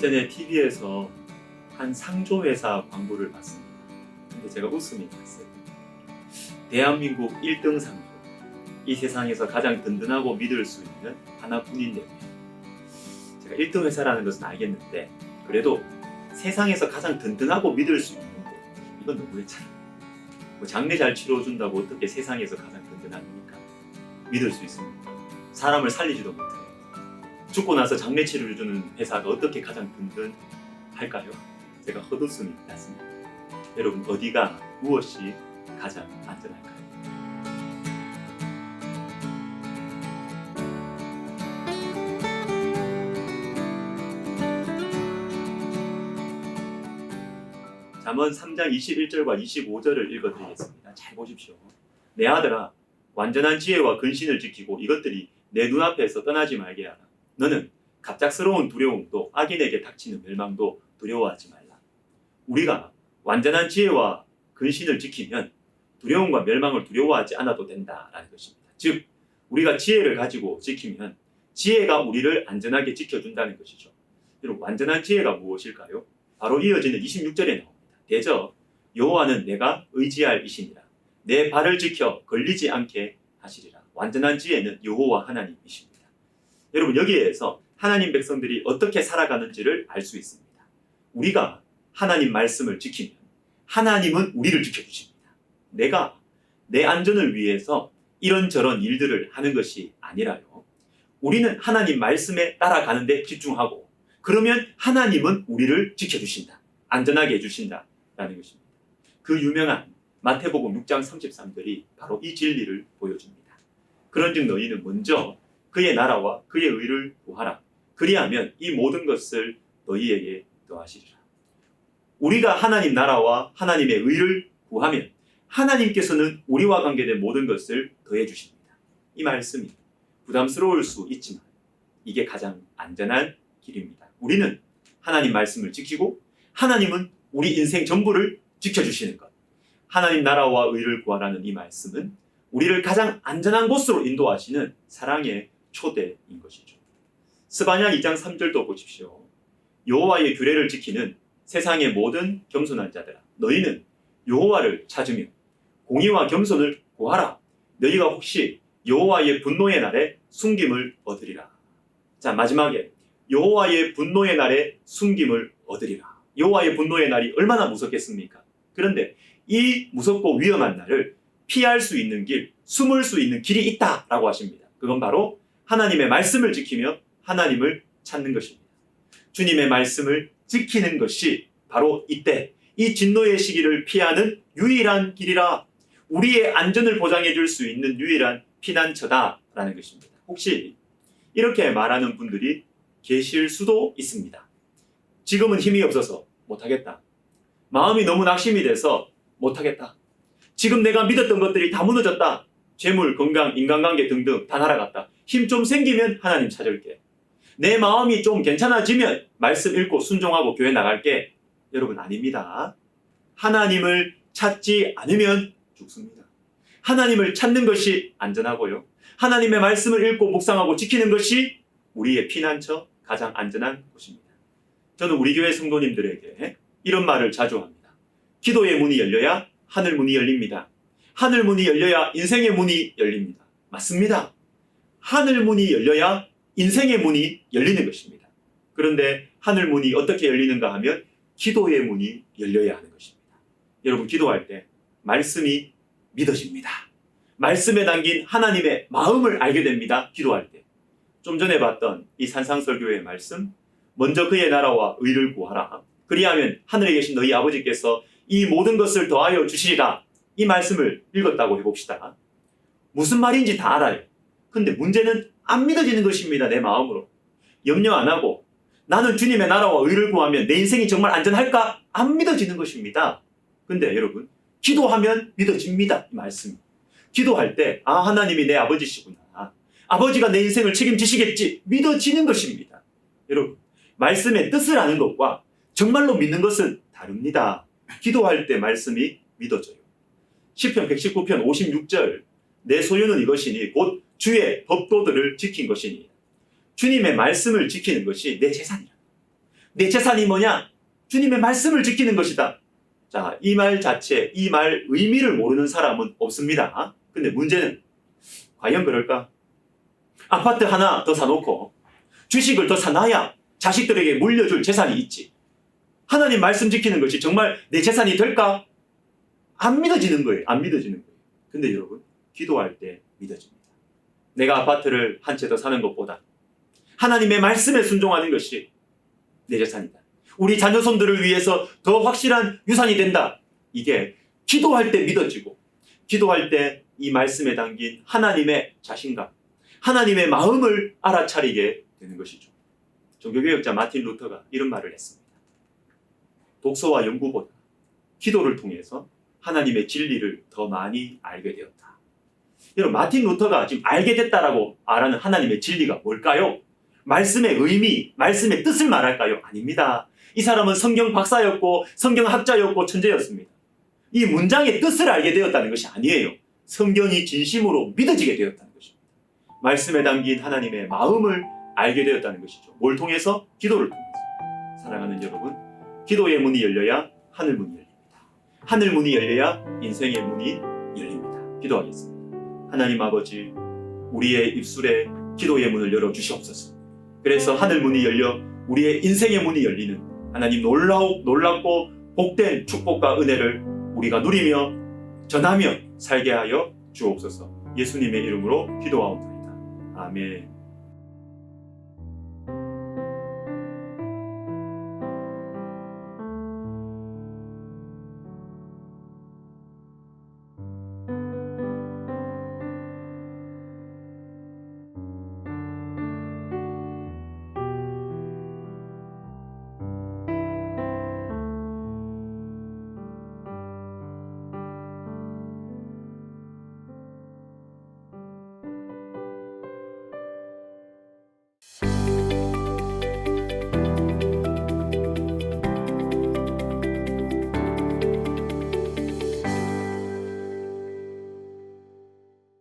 전에 TV에서 한 상조회사 광고를 봤습니다. 근데 제가 웃음이 났어요. 대한민국 1등 상조. 이 세상에서 가장 든든하고 믿을 수 있는 하나뿐인데, 제가 1등 회사라는 것은 알겠는데 그래도 세상에서 가장 든든하고 믿을 수 있는 곳, 이건 너무했잖아요. 뭐 장례 잘 치러준다고 어떻게 세상에서 가장 든든합니까? 믿을 수 있습니까? 사람을 살리지도 못해요. 죽고 나서 장례 치료해주는 회사가 어떻게 가장 든든할까요? 제가 헛웃음이 났습니다. 여러분, 어디가 무엇이 가장 안전할까요? 잠언 3장 21절과 25절을 읽어드리겠습니다. 잘 보십시오. 내 아들아, 완전한 지혜와 근신을 지키고 이것들이 내 눈앞에서 떠나지 말게 하라. 너는 갑작스러운 두려움도 악인에게 닥치는 멸망도 두려워하지 말라. 우리가 완전한 지혜와 근신을 지키면 두려움과 멸망을 두려워하지 않아도 된다라는 것입니다. 즉, 우리가 지혜를 가지고 지키면 지혜가 우리를 안전하게 지켜준다는 것이죠. 여러분, 완전한 지혜가 무엇일까요? 바로 이어지는 26절에 나옵니다. 대저 여호와는 내가 의지할 이시니라. 내 발을 지켜 걸리지 않게 하시리라. 완전한 지혜는 여호와 하나님이십니다. 여러분, 여기에서 하나님 백성들이 어떻게 살아가는지를 알 수 있습니다. 우리가 하나님 말씀을 지키면 하나님은 우리를 지켜주십니다. 내가 내 안전을 위해서 이런저런 일들을 하는 것이 아니라요. 우리는 하나님 말씀에 따라가는 데 집중하고, 그러면 하나님은 우리를 지켜주신다. 안전하게 해주신다라는 것입니다. 그 유명한 마태복음 6장 33절이 바로 이 진리를 보여줍니다. 그런즉 너희는 먼저 그의 나라와 그의 의를 구하라. 그리하면 이 모든 것을 너희에게 더하시리라. 우리가 하나님 나라와 하나님의 의를 구하면 하나님께서는 우리와 관계된 모든 것을 더해 주십니다. 이 말씀이 부담스러울 수 있지만 이게 가장 안전한 길입니다. 우리는 하나님 말씀을 지키고 하나님은 우리 인생 전부를 지켜주시는 것. 하나님 나라와 의를 구하라는 이 말씀은 우리를 가장 안전한 곳으로 인도하시는 사랑의 초대인 것이죠. 스바냐 2장 3절도 보십시오. 여호와의 규례를 지키는 세상의 모든 겸손한 자들아, 너희는 여호와를 찾으며 공의와 겸손을 구하라. 너희가 혹시 여호와의 분노의 날에 숨김을 얻으리라. 자, 마지막에 여호와의 분노의 날에 숨김을 얻으리라. 여호와의 분노의 날이 얼마나 무섭겠습니까? 그런데 이 무섭고 위험한 날을 피할 수 있는 길, 숨을 수 있는 길이 있다라고 하십니다. 그건 바로 하나님의 말씀을 지키며 하나님을 찾는 것입니다. 주님의 말씀을 지키는 것이 바로 이때 이 진노의 시기를 피하는 유일한 길이라, 우리의 안전을 보장해 줄 수 있는 유일한 피난처다라는 것입니다. 혹시 이렇게 말하는 분들이 계실 수도 있습니다. 지금은 힘이 없어서 못하겠다. 마음이 너무 낙심이 돼서 못하겠다. 지금 내가 믿었던 것들이 다 무너졌다. 재물, 건강, 인간관계 등등 다 날아갔다. 힘 좀 생기면 하나님 찾을게. 내 마음이 좀 괜찮아지면 말씀 읽고 순종하고 교회 나갈게. 여러분, 아닙니다. 하나님을 찾지 않으면 죽습니다. 하나님을 찾는 것이 안전하고요. 하나님의 말씀을 읽고 묵상하고 지키는 것이 우리의 피난처, 가장 안전한 곳입니다. 저는 우리 교회 성도님들에게 이런 말을 자주 합니다. 기도의 문이 열려야 하늘 문이 열립니다. 하늘 문이 열려야 인생의 문이 열립니다. 맞습니다. 하늘 문이 열려야 인생의 문이 열리는 것입니다. 그런데 하늘 문이 어떻게 열리는가 하면 기도의 문이 열려야 하는 것입니다. 여러분, 기도할 때 말씀이 믿어집니다. 말씀에 담긴 하나님의 마음을 알게 됩니다. 기도할 때. 좀 전에 봤던 이 산상설교의 말씀, 먼저 그의 나라와 의를 구하라. 그리하면 하늘에 계신 너희 아버지께서 이 모든 것을 더하여 주시리라. 이 말씀을 읽었다고 해봅시다. 무슨 말인지 다 알아요. 근데 문제는 안 믿어지는 것입니다. 내 마음으로. 염려 안 하고 나는 주님의 나라와 의를 구하면 내 인생이 정말 안전할까? 안 믿어지는 것입니다. 근데 여러분, 기도하면 믿어집니다. 이 말씀이. 기도할 때 하나님이 내 아버지시구나. 아버지가 내 인생을 책임지시겠지. 믿어지는 것입니다. 여러분, 말씀의 뜻을 아는 것과 정말로 믿는 것은 다릅니다. 기도할 때 말씀이 믿어져요. 시편 119편 56절, 내 소유는 이것이니 곧 주의 법도들을 지킨 것이니. 주님의 말씀을 지키는 것이 내 재산이야. 내 재산이 뭐냐? 주님의 말씀을 지키는 것이다. 자, 이 말 자체, 이 말 의미를 모르는 사람은 없습니다. 근데 문제는 과연 그럴까? 아파트 하나 더 사놓고 주식을 더 사놔야 자식들에게 물려줄 재산이 있지. 하나님 말씀 지키는 것이 정말 내 재산이 될까? 안 믿어지는 거예요. 안 믿어지는 거예요. 근데 여러분, 기도할 때 믿어집니다. 내가 아파트를 한 채 더 사는 것보다 하나님의 말씀에 순종하는 것이 내 재산이다. 우리 자녀손들을 위해서 더 확실한 유산이 된다. 이게 기도할 때 믿어지고, 기도할 때 이 말씀에 담긴 하나님의 자신감, 하나님의 마음을 알아차리게 되는 것이죠. 종교개혁자 마틴 루터가 이런 말을 했습니다. 독서와 연구보다 기도를 통해서 하나님의 진리를 더 많이 알게 되었다. 여러분, 마틴 루터가 지금 알게 됐다라고 말하는 하나님의 진리가 뭘까요? 말씀의 의미, 말씀의 뜻을 말할까요? 아닙니다. 이 사람은 성경 박사였고 성경학자였고 천재였습니다. 이 문장의 뜻을 알게 되었다는 것이 아니에요. 성경이 진심으로 믿어지게 되었다는 것입니다. 말씀에 담긴 하나님의 마음을 알게 되었다는 것이죠. 뭘 통해서? 기도를 통해서. 사랑하는 여러분, 기도의 문이 열려야 하늘 문이 열립니다. 하늘 문이 열려야 인생의 문이 열립니다. 기도하겠습니다. 하나님 아버지, 우리의 입술에 기도의 문을 열어주시옵소서. 그래서 하늘 문이 열려 우리의 인생의 문이 열리는 하나님 놀랍고 복된 축복과 은혜를 우리가 누리며 전하며 살게 하여 주옵소서. 예수님의 이름으로 기도하옵나이다. 아멘.